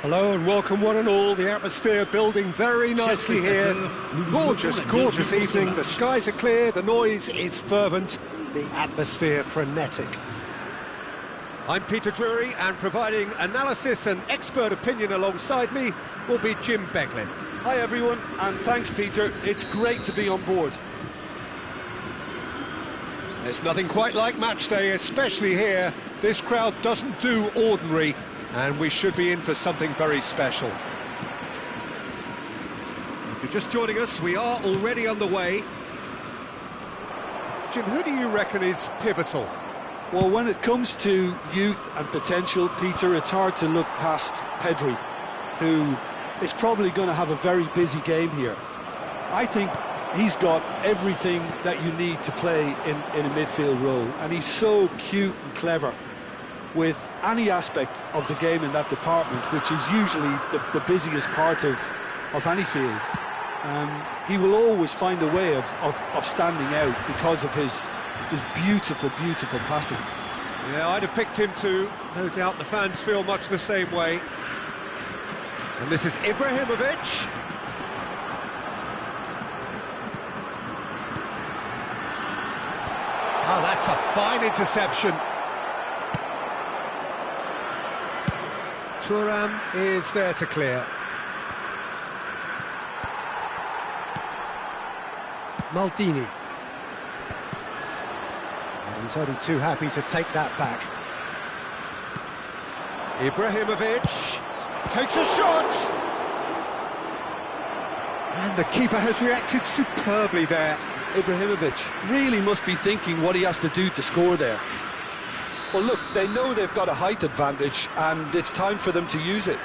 Hello and welcome one and all. The atmosphere building very nicely here. Gorgeous, gorgeous evening. The skies are clear, the noise is fervent, the atmosphere frenetic. I'm Peter Drury, and providing analysis and expert opinion alongside me will be Jim Beglin. Hi everyone, and thanks Peter. It's great to be on board. There's nothing quite like match day, especially here. This crowd doesn't do ordinary, and we should be in for something very special. If you're just joining us, we are already underway. Jim, who do you reckon is pivotal? Well, when it comes to youth and potential, Peter, it's hard to look past Pedri, who is probably going to have a very busy game here. I think he's got everything that you need to play in a midfield role, and he's so cute and clever with any aspect of the game in that department, which is usually the busiest part of any field. He will always find a way of standing out because of his beautiful, beautiful passing. Yeah, I'd have picked him too. No doubt the fans feel much the same way. And this is Ibrahimovic. Oh, that's a fine interception. Thuram is there to clear. Maldini. And he's only too happy to take that back. Ibrahimovic takes a shot. And the keeper has reacted superbly there. Ibrahimovic really must be thinking what he has to do to score there. Well, look, they know they've got a height advantage, and it's time for them to use it.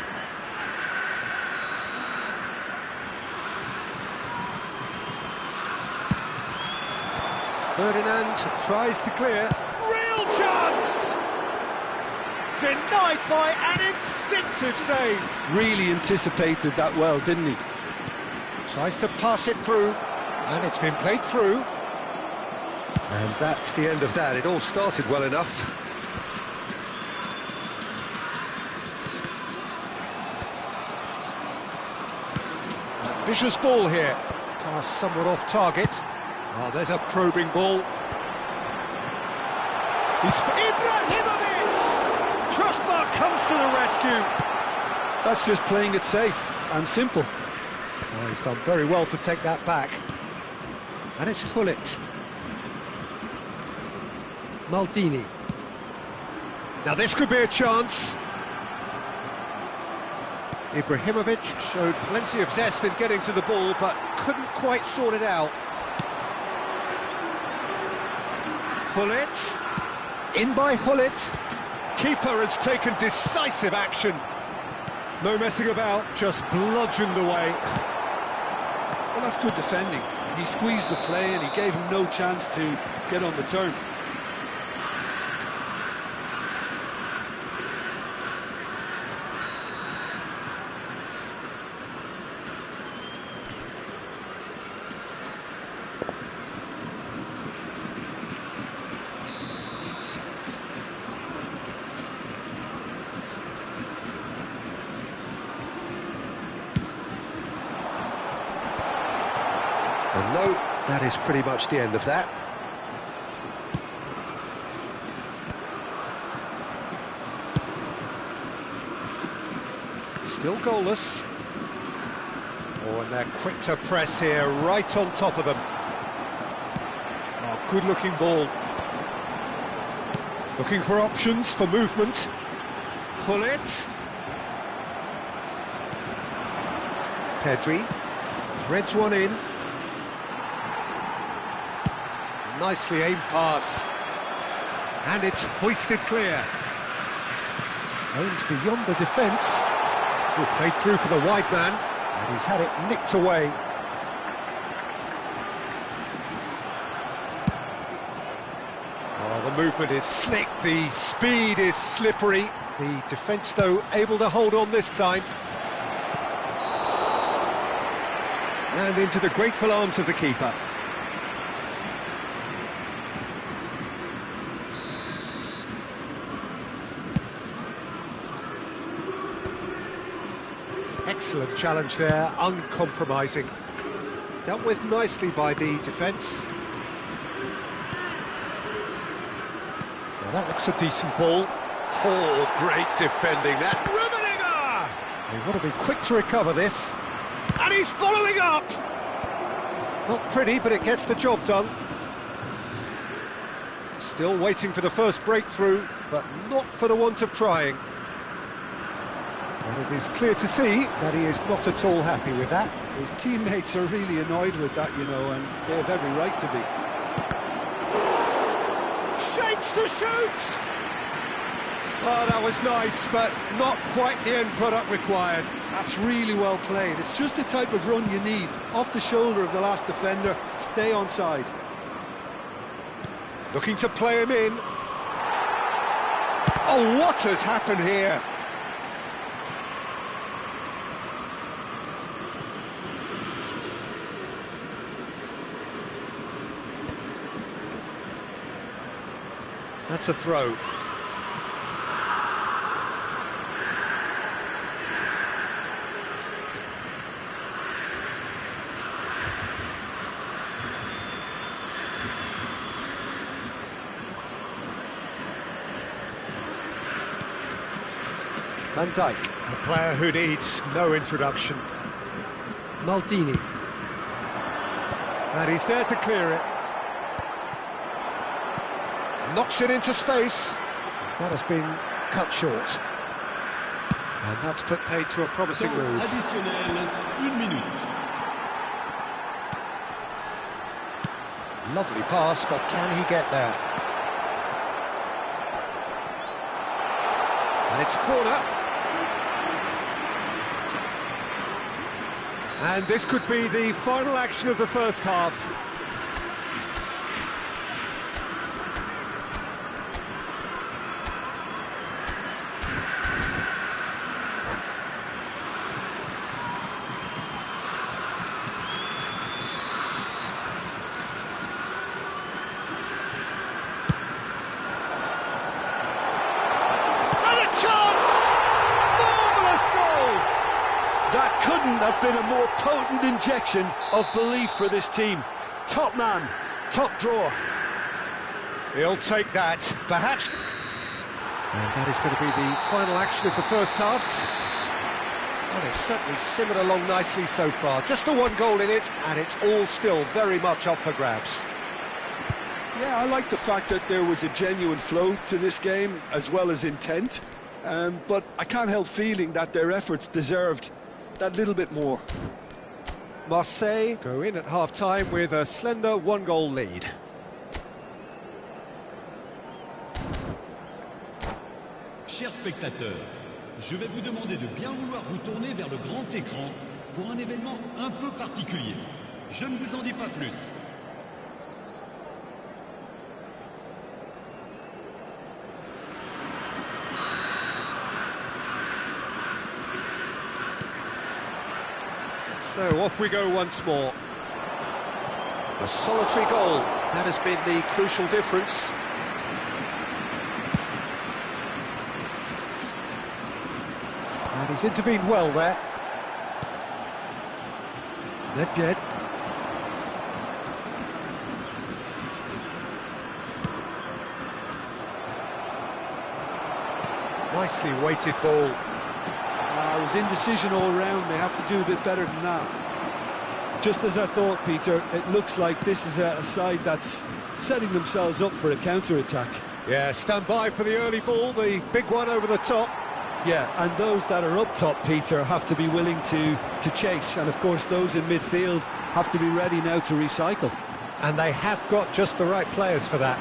Ferdinand tries to clear. Real chance! Denied by an instinctive save. Really anticipated that well, didn't he? Tries to pass it through, and it's been played through. And that's the end of that. It all started well enough. Ambitious ball here. Pass somewhat off target. Oh, there's a probing ball. He's Ibrahimovic! Crossbar comes to the rescue. That's just playing it safe and simple. Oh, he's done very well to take that back. And it's Hullet. Maldini. Now this could be a chance. Ibrahimovic showed plenty of zest in getting to the ball, but couldn't quite sort it out. Hullet. In by Hullet. Keeper has taken decisive action. No messing about, just bludgeoned away. Well, that's good defending. He squeezed the play and he gave him no chance to get on the turn. And no, that is pretty much the end of that. Still goalless. Oh, and they're quick to press here, right on top of them. Oh, good-looking ball. Looking for options for movement. Hullet. Pedri threads one in. Nicely aimed pass. And it's hoisted clear. Aimed beyond the defence. He played through for the wide man, and he's had it nicked away. Oh, the movement is slick, the speed is slippery. The defence, though, able to hold on this time. And into the grateful arms of the keeper. Excellent challenge there, uncompromising. Dealt with nicely by the defence. Now that looks a decent ball. Oh, great defending, that riveting! They want to be quick to recover this. And he's following up! Not pretty, but it gets the job done. Still waiting for the first breakthrough, but not for the want of trying. And It is clear to see that he is not at all happy with that. His teammates are really annoyed with that, you know, and they have every right to be. Shapes to shoot! Oh, that was nice, but not quite the end product required. That's really well played. It's just the type of run you need. Off the shoulder of the last defender, stay onside. Looking to play him in. Oh, what has happened here? That's a throw. Van Dijk, a player who needs no introduction. Maldini. And he's there to clear it. Knocks it into space. That has been cut short. And that's put paid to a promising move. Additionnel, 1 minute. Lovely pass, but can he get there? And it's corner. And this could be the final action of the first half. That couldn't have been a more potent injection of belief for this team. Top man, top drawer. He'll take that, perhaps. And that is going to be the final action of the first half. Well, it's certainly simmered along nicely so far. Just the one goal in it, and it's all still very much up for grabs. Yeah, I like the fact that there was a genuine flow to this game, as well as intent. But I can't help feeling that their efforts deserved that little bit more. Marseille go in at half-time with a slender one-goal lead. Chers spectateurs, je vais vous demander de bien vouloir vous tourner vers le grand écran pour un événement un peu particulier. Je ne vous en dis pas plus. So off we go once more. A solitary goal, that has been the crucial difference. And he's intervened well there. Nedved. Nicely weighted ball. It was indecision all round. They have to do a bit better than that. Just as I thought, Peter, it looks like this is a side that's setting themselves up for a counter-attack. Yeah, stand by for the early ball, the big one over the top. Yeah, and those that are up top, Peter, have to be willing to chase. And, of course, those in midfield have to be ready now to recycle. And they have got just the right players for that.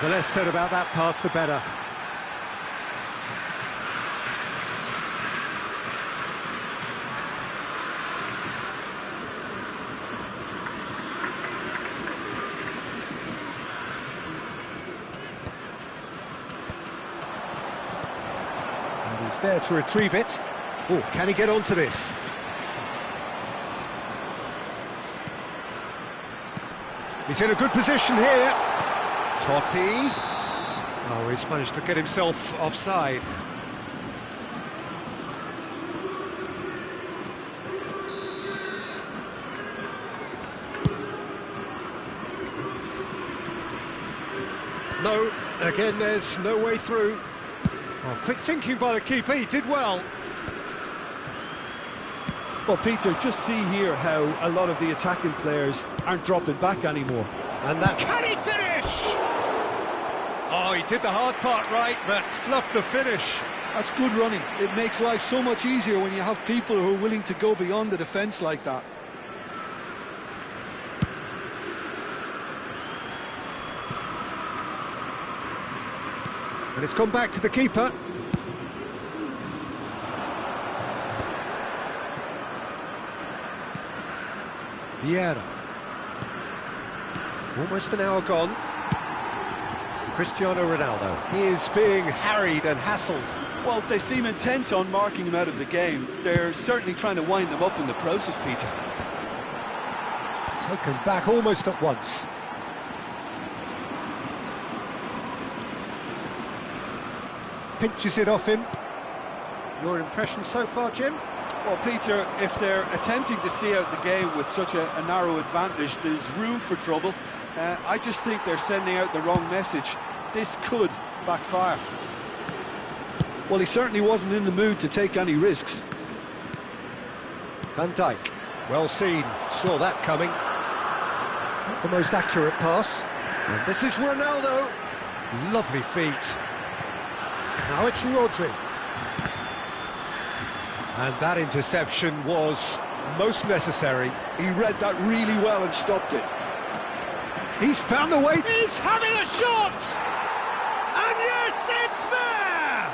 The less said about that pass, the better. He's there to retrieve it. Oh, can he get onto this? He's in a good position here. Totti. Oh, he's managed to get himself offside. No, again, there's no way through. Oh, quick thinking by the keeper, he did well. Well, Peter, just see here how a lot of the attacking players aren't dropping back anymore. And that... Can he finish? Oh, he did the hard part right, but fluffed the finish. That's good running. It makes life so much easier when you have people who are willing to go beyond the defence like that. And it's gone back to the keeper. Vieira. Almost an hour gone. Cristiano Ronaldo is being harried and hassled. Well, they seem intent on marking him out of the game. They're certainly trying to wind him up in the process, Peter. Taken back almost at once. Pinches it off him. Your impression so far, Jim? Well, Peter, if they're attempting to see out the game with such a narrow advantage, there's room for trouble. I just think they're sending out the wrong message. This could backfire. Well, he certainly wasn't in the mood to take any risks. Van Dijk, well seen, saw that coming. Not the most accurate pass. And this is Ronaldo. Lovely feet. Now it's Rodri. And that interception was most necessary. He read that really well and stopped it. He's found the way. He's having a shot! And yes, it's there!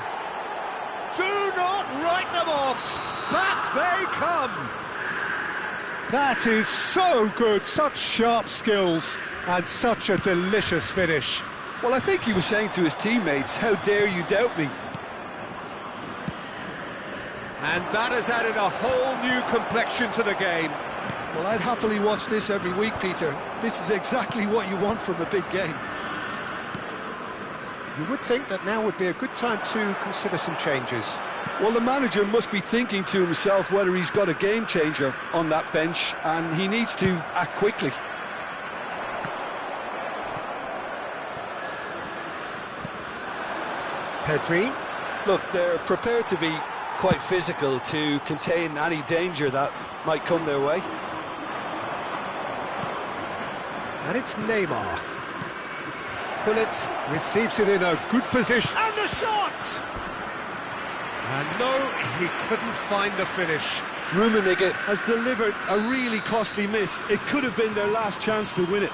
Do not write them off. Back they come. That is so good. Such sharp skills and such a delicious finish. Well, I think he was saying to his teammates, how dare you doubt me? And that has added a whole new complexion to the game. Well, I'd happily watch this every week, Peter. This is exactly what you want from a big game. You would think that now would be a good time to consider some changes. Well, the manager must be thinking to himself whether he's got a game changer on that bench, and he needs to act quickly. Pedri. Look, they're prepared to be quite physical to contain any danger that might come their way. And it's Neymar. Gullit receives it in a good position. And the shot! And no, he couldn't find the finish. Rummenigge has delivered a really costly miss. It could have been their last chance to win it.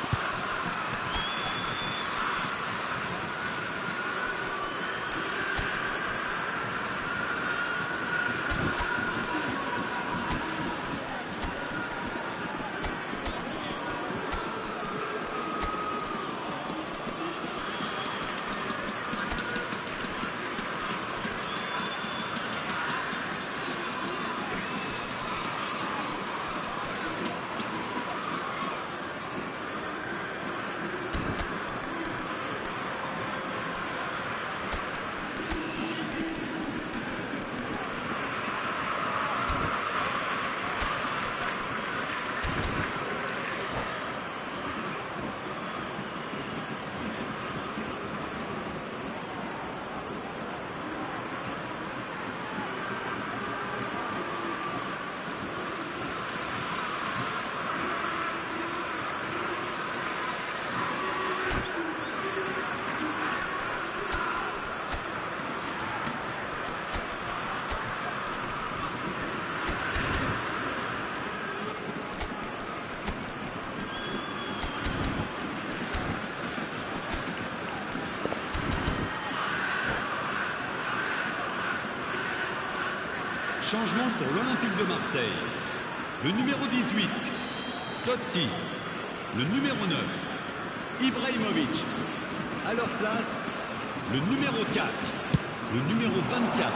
Changement pour l'Olympique de Marseille. Le numéro 18, Totti. Le numéro 9, Ibrahimovic. À leur place, le numéro 4, le numéro 24.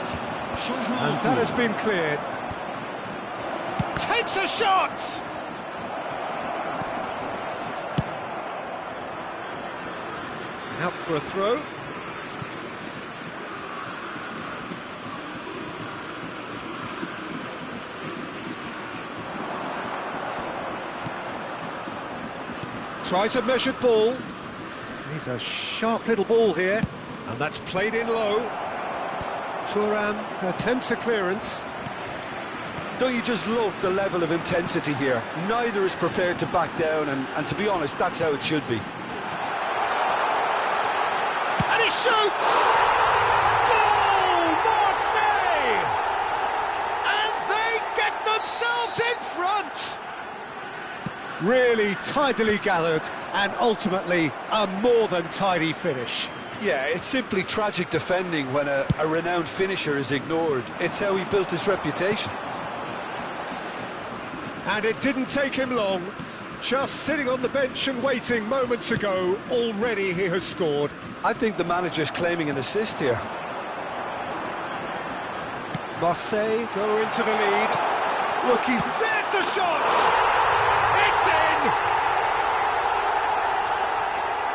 Changement en And cours. that has been cleared. Takes a shot! Out for a throw. Tries a measured ball. He's a sharp little ball here, and that's played in low. Thuram attempts a clearance. Don't you just love the level of intensity here? Neither is prepared to back down, and to be honest, that's how it should be. And he shoots! Goal! Really tidily gathered, and ultimately a more than tidy finish. Yeah, it's simply tragic defending when a renowned finisher is ignored. It's how he built his reputation. And it didn't take him long. Just sitting on the bench and waiting moments ago, already he has scored. I think the manager's claiming an assist here. Marseille go into the lead. Look, there's the shot! It's in!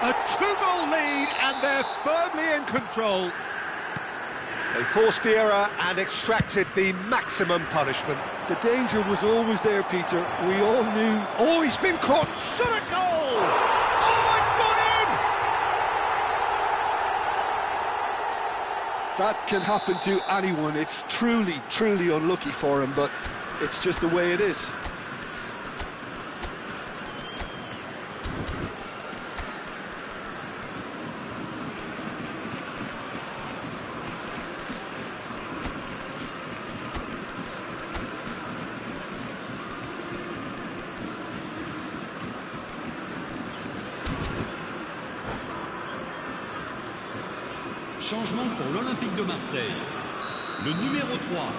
A 2-goal lead, and they're firmly in control. They forced the error and extracted the maximum punishment. The danger was always there, Peter. We all knew. Oh, he's been caught. Shot a goal! Oh, it's gone in! That can happen to anyone. It's truly, truly unlucky for him, but it's just the way it is. Changement pour l'Olympique de Marseille. Le numéro 3.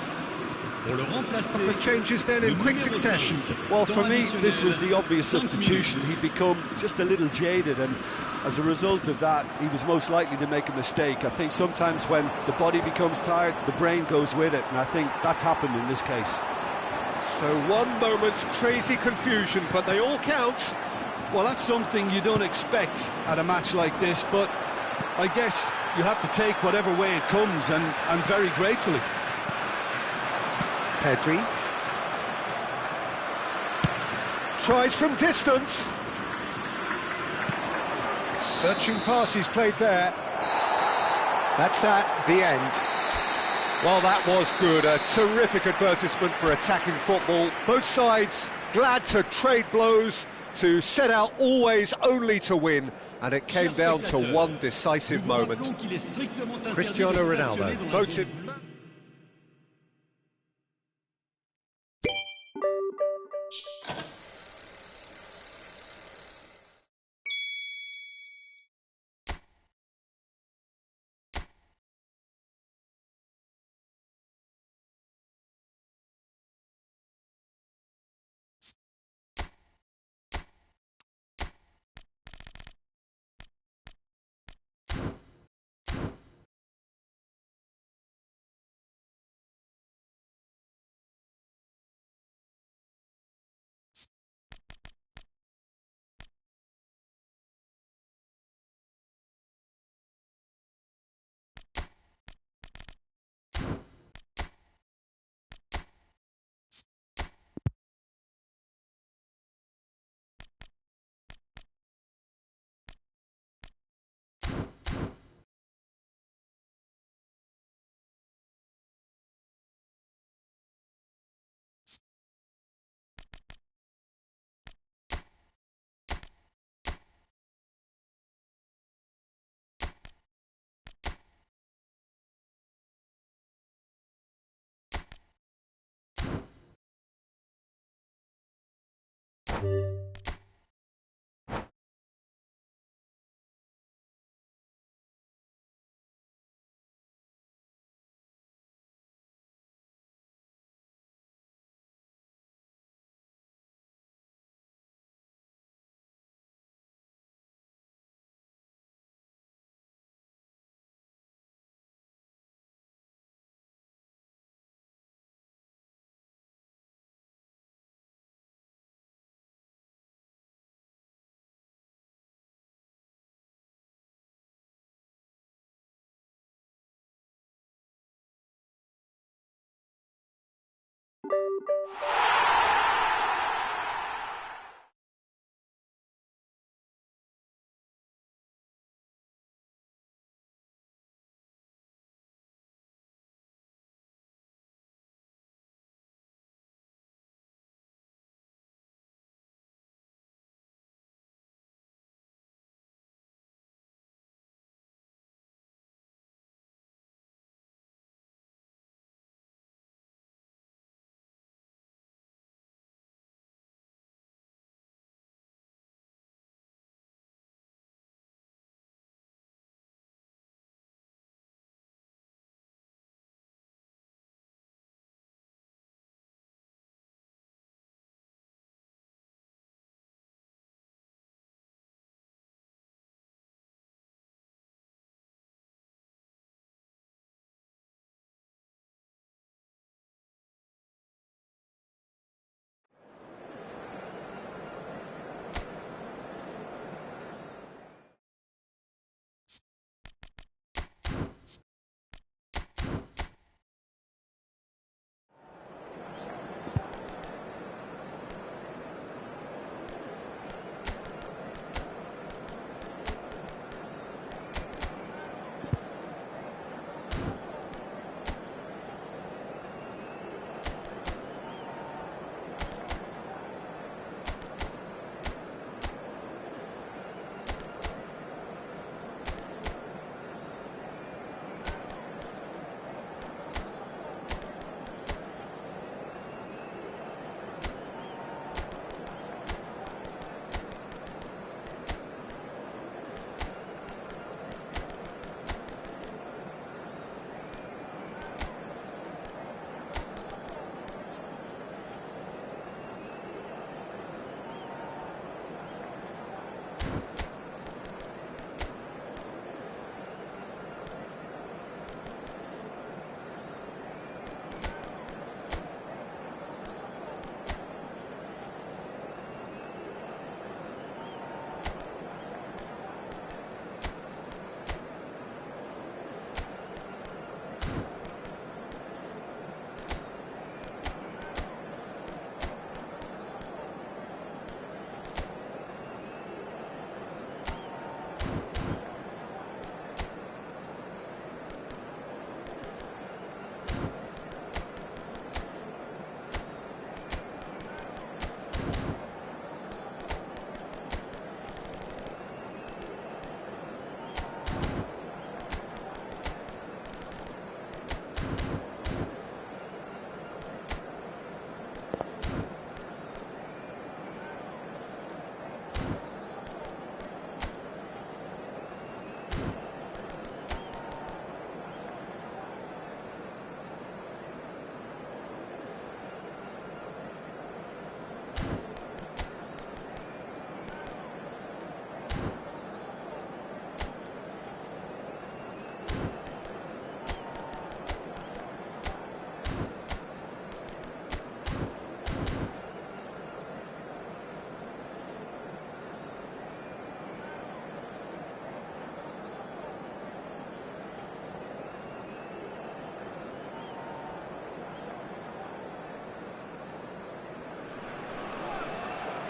Pour le remplacer. The changes then in quick succession. Well, for me, this was the obvious substitution. He'd become just a little jaded, and as a result of that, he was most likely to make a mistake. I think sometimes when the body becomes tired, the brain goes with it, and I think that's happened in this case. So one moment's crazy confusion, but they all count. Well, that's something you don't expect at a match like this, but I guess you have to take whatever way it comes, and very gratefully. Pedri tries from distance. Searching pass he's played there. That's that, the end. Well, that was good. A terrific advertisement for attacking football. Both sides glad to trade blows, to set out always only to win, and it came down to one decisive moment. Cristiano Ronaldo voted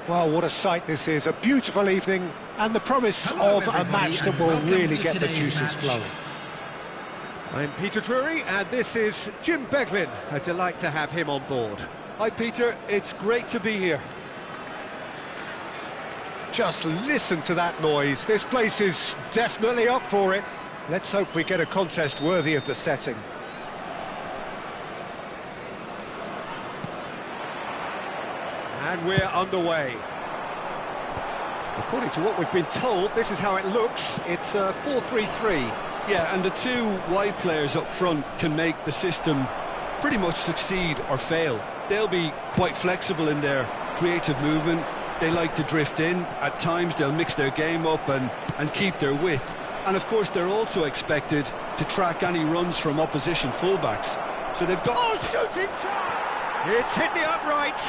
Well, what a sight this is. A beautiful evening and the promise of a match that will really get the juices flowing. I'm Peter Drury, and this is Jim Beglin. A delight to have him on board. Hi, Peter. It's great to be here. Just listen to that noise. This place is definitely up for it. Let's hope we get a contest worthy of the setting. And we're underway. According to what we've been told, this is how it looks. It's a 4-3-3. Yeah, and the two wide players up front can make the system pretty much succeed or fail. They'll be quite flexible in their creative movement. They like to drift in. At times they'll mix their game up and keep their width. And of course they're also expected to track any runs from opposition fullbacks. So they've got... Oh, shooting chance! It's hit the upright.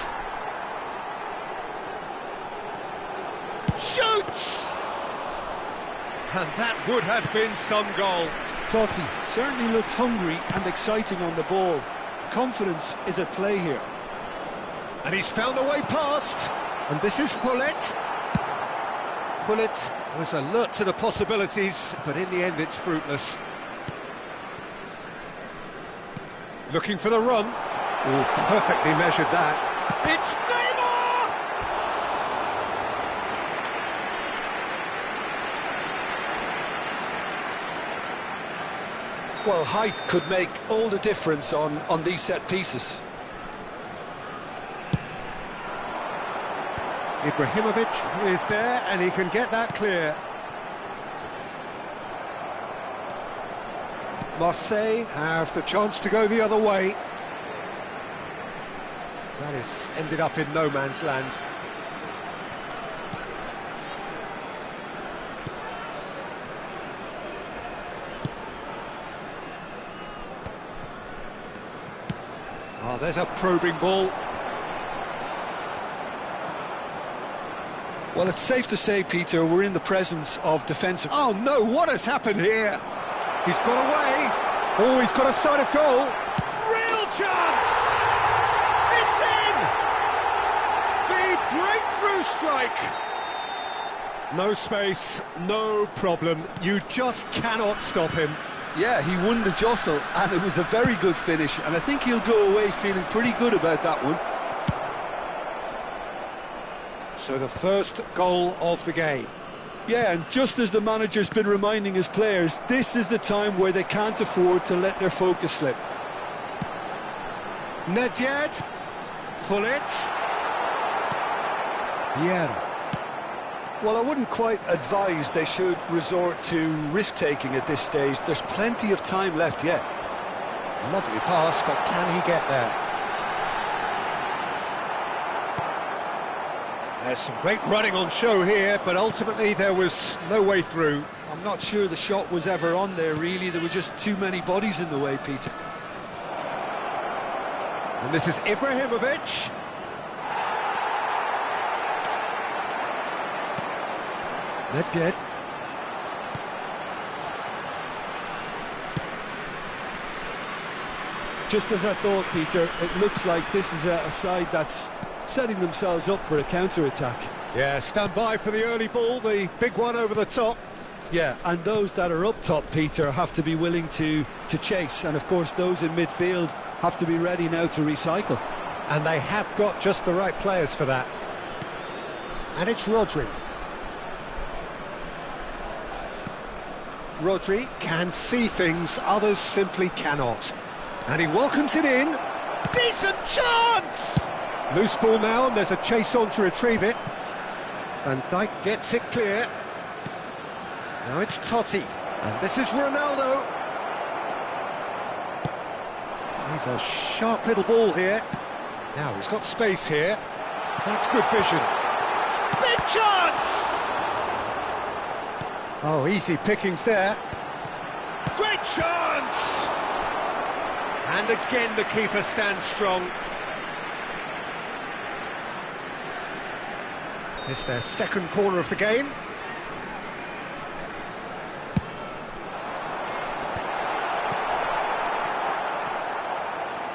Shoots! And that would have been some goal. Totti certainly looked hungry and exciting on the ball. Confidence is at play here. And he's found a way past. And this is Hullet. Hullet was alert to the possibilities, but in the end it's fruitless. Looking for the run. Oh, perfectly measured that. It's Neymar! Well, height could make all the difference on these set pieces. Ibrahimovic is there, and he can get that clear. Marseille have the chance to go the other way. That has ended up in no man's land. Oh, there's a probing ball. Well, it's safe to say, Peter, we're in the presence of defensive... Oh no, what has happened here? He's got away. Oh, he's got a sight of goal. Real chance! It's in! through strike. No space, no problem. You just cannot stop him. Yeah, he won the jostle, and it was a very good finish, and I think he'll go away feeling pretty good about that one. So the first goal of the game. Yeah, and just as the manager's been reminding his players, this is the time where they can't afford to let their focus slip. Nedved, Hullet, Vieira. Well, I wouldn't quite advise they should resort to risk-taking at this stage. There's plenty of time left yet. Lovely pass, but can he get there? There's some great running on show here, but ultimately there was no way through. I'm not sure the shot was ever on there, really. There were just too many bodies in the way, Peter. And this is Ibrahimovic. Nedved. Just as I thought, Peter, it looks like this is a side that's setting themselves up for a counter-attack. Yeah, stand by for the early ball, the big one over the top. Yeah, and those that are up top, Peter, have to be willing to chase, and of course those in midfield have to be ready now to recycle. And they have got just the right players for that. And it's Rodri. Rodri can see things others simply cannot. And he welcomes it in. Decent chance! Loose ball now, and there's a chase on to retrieve it. Van Dijk gets it clear. Now it's Totti, and this is Ronaldo. He's a sharp little ball here. Now he's got space here. That's good vision. Big chance! Oh, easy pickings there. Great chance! And again the keeper stands strong. It's their second corner of the game.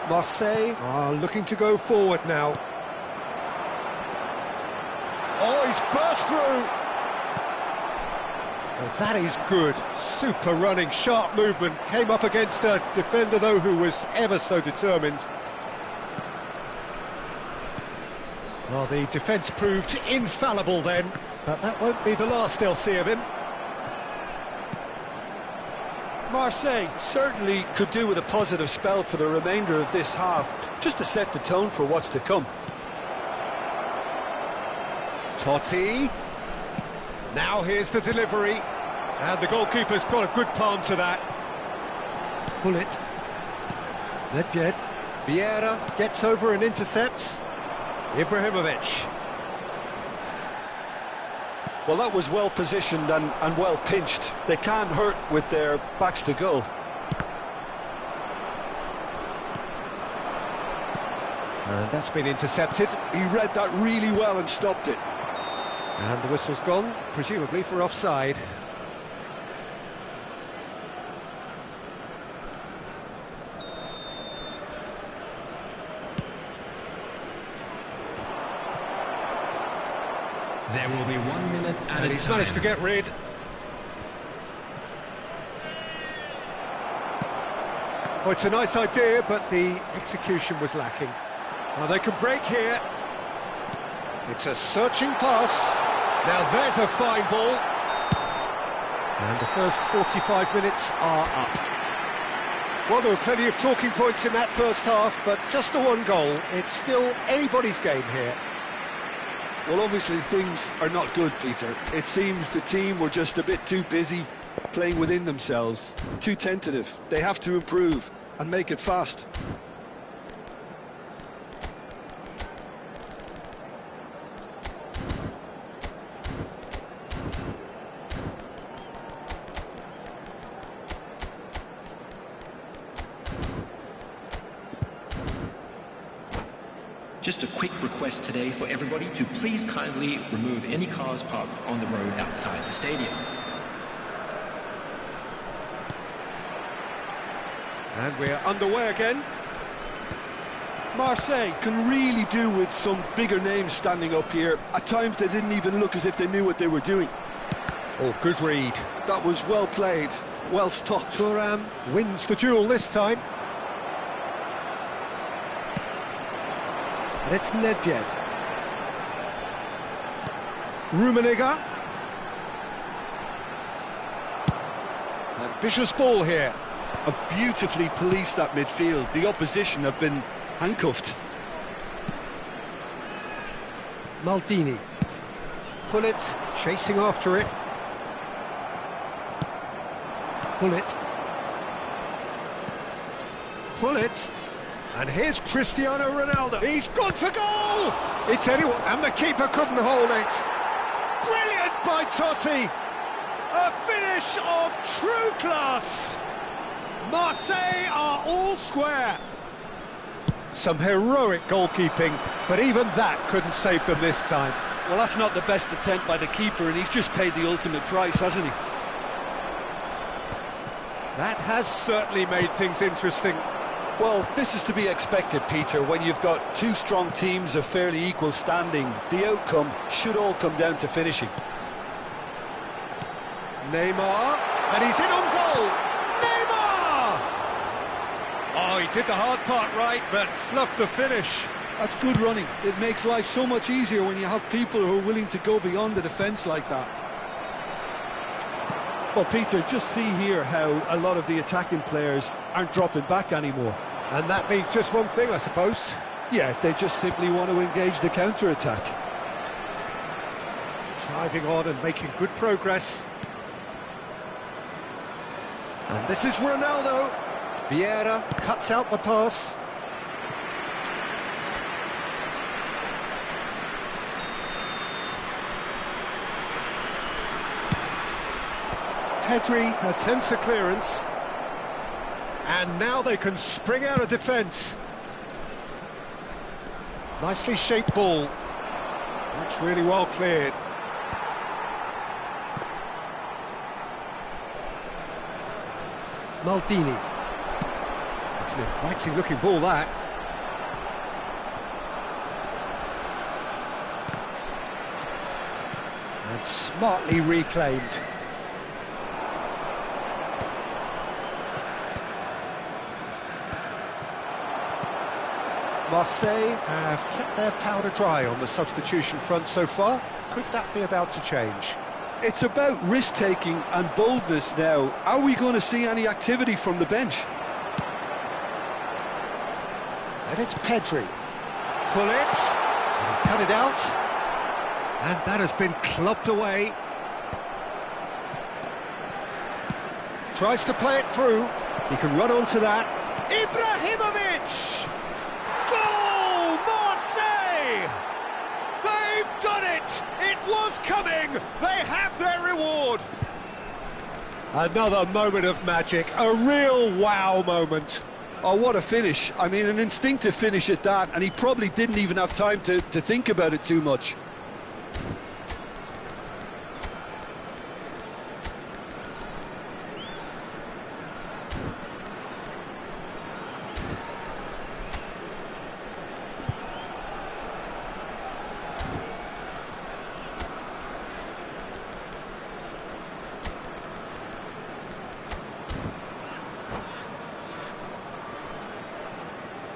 Marseille are looking to go forward now. Oh, he's burst through! Well, that is good. Super running, sharp movement. Came up against a defender, though, who was ever so determined. Well, the defence proved infallible then, but that won't be the last they'll see of him. Marseille certainly could do with a positive spell for the remainder of this half, just to set the tone for what's to come. Totti. Now here's the delivery. And the goalkeeper's got a good palm to that. Hullet. Nedved. Vieira gets over and intercepts. Ibrahimovic. Well, that was well positioned and well pinched. They can't hurt with their backs to goal. And that's been intercepted. He read that really well and stopped it. And the whistle's gone, presumably for offside. There will be 1 minute at a time. And he's managed to get rid. Oh, it's a nice idea, but the execution was lacking. Well, they can break here. It's a searching pass. Now there's a fine ball. And the first 45 minutes are up. Well, there were plenty of talking points in that first half, but just the one goal. It's still anybody's game here. Well, obviously things are not good, Peter. It seems the team were just a bit too busy playing within themselves, too tentative. They have to improve and make it fast. Just a quick request today for everybody to please kindly remove any cars parked on the road outside the stadium. And we're underway again. Marseille can really do with some bigger names standing up here. At times they didn't even look as if they knew what they were doing. Oh, good read. That was well played, well stopped. Thuram wins the duel this time. And it's Nedved. Rummenigge. Ambitious ball here. Have beautifully policed that midfield. The opposition have been handcuffed. Maldini. Gullit chasing after it. Gullit. Gullit. And here's Cristiano Ronaldo. He's gone for goal! It's anyone, and the keeper couldn't hold it. Brilliant by Totti. A finish of true class. Marseille are all square. Some heroic goalkeeping, but even that couldn't save them this time. Well, that's not the best attempt by the keeper, and he's just paid the ultimate price, hasn't he? That has certainly made things interesting. Well, this is to be expected, Peter. When you've got two strong teams of fairly equal standing, the outcome should all come down to finishing. Neymar, and he's in on goal. Neymar! Oh, he did the hard part right, but fluffed the finish. That's good running. It makes life so much easier when you have people who are willing to go beyond the defence like that. Well, Peter, just see here how a lot of the attacking players aren't dropping back anymore. And that means just one thing, I suppose. Yeah, they just simply want to engage the counter-attack. Driving on and making good progress. And this is Ronaldo. Vieira cuts out the pass. Pedri attempts a clearance. And now they can spring out of defence. Nicely shaped ball. That's really well cleared. Maldini. It's an inviting looking ball, that. And smartly reclaimed. Marseille have kept their powder dry on the substitution front so far. Could that be about to change? It's about risk-taking and boldness now. Are we going to see any activity from the bench? And it's Pedri. Gullit. He's cut it out. And that has been clubbed away. Tries to play it through. He can run onto that. Ibrahimovic! Goal! Marseille! They've done it! It was coming! They have their reward! Another moment of magic, a real wow moment. Oh, what a finish. I mean, an instinctive finish at that, and he probably didn't even have time to think about it too much.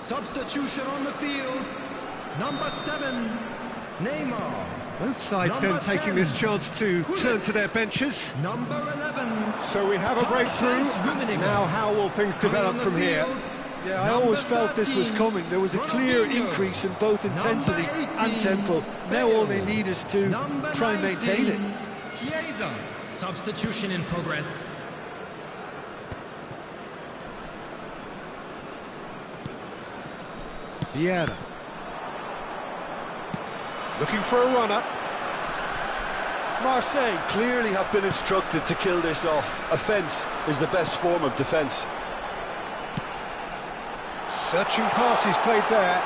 Substitution on the field. Number 7, Neymar. Both sides Number then taking 10, this chance to turn to their benches. Number 11. So we have a breakthrough. Now how will things develop from here? Yeah, I always felt this was coming. There was a clear increase in both intensity and tempo. Now all they need is to try and maintain it. Chiesa. Substitution in progress. Vieira. Looking for a runner. Marseille clearly have been instructed to kill this off. Offence is the best form of defence. Searching pass he's played there.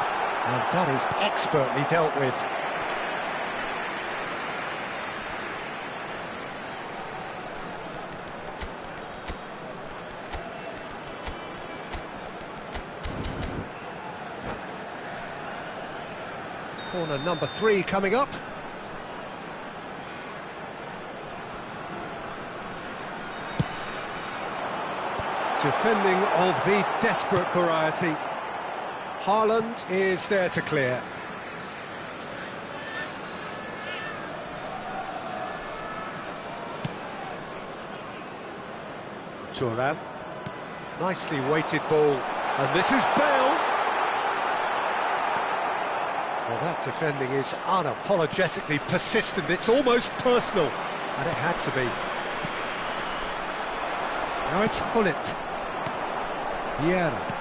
And that is expertly dealt with. Corner number 3 coming up. Defending of the desperate variety. Haaland is there to clear. Thuram. Nicely weighted ball. And this is Bale. Well, that defending is unapologetically persistent. It's almost personal. And it had to be. Now it's Hullet. Vieira.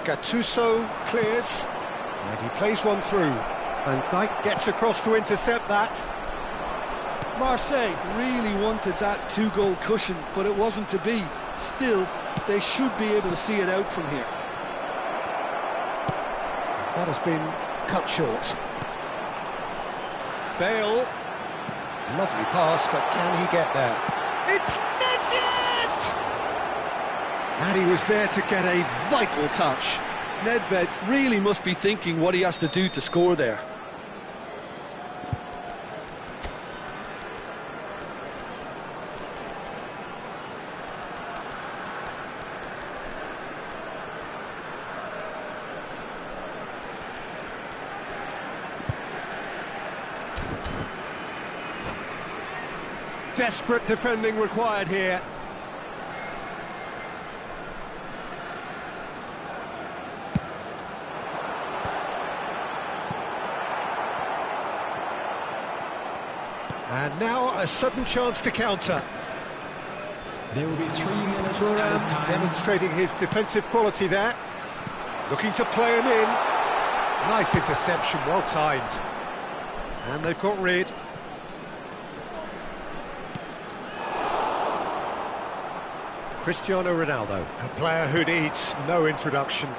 Gattuso clears, and he plays one through. And Dijk gets across to intercept that. Marseille really wanted that 2-goal cushion, but it wasn't to be. Still, they should be able to see it out from here. That has been cut short. Bale. Lovely pass, but can he get there? It's Nedved! And he was there to get a vital touch. Nedved really must be thinking what he has to do to score there. Desperate defending required here. And now a sudden chance to counter. There will be 3 minutes Thuram at a time. demonstrating his defensive quality there. Looking to play him in. Nice interception, well timed. And they've got rid. Cristiano Ronaldo, a player who needs no introduction.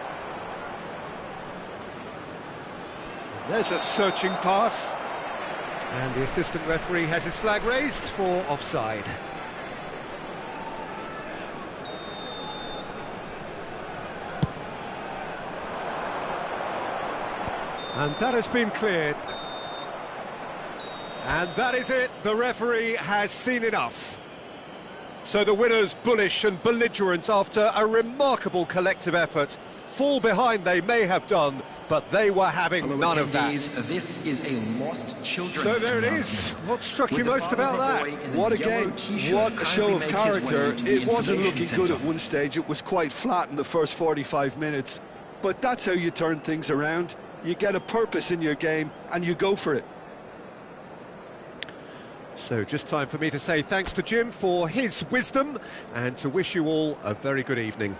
There's a searching pass. And the assistant referee has his flag raised for offside. And that has been cleared. And that is it. The referee has seen enough. So the winners, bullish and belligerent after a remarkable collective effort. Fall behind they may have done, but they were having none of that. This is a lost children's So there it is. What struck you most about that? What a game, what a show of character. It wasn't looking good at one stage, it was quite flat in the first 45 minutes. But that's how you turn things around. You get a purpose in your game and you go for it. So just time for me to say thanks to Jim for his wisdom and to wish you all a very good evening.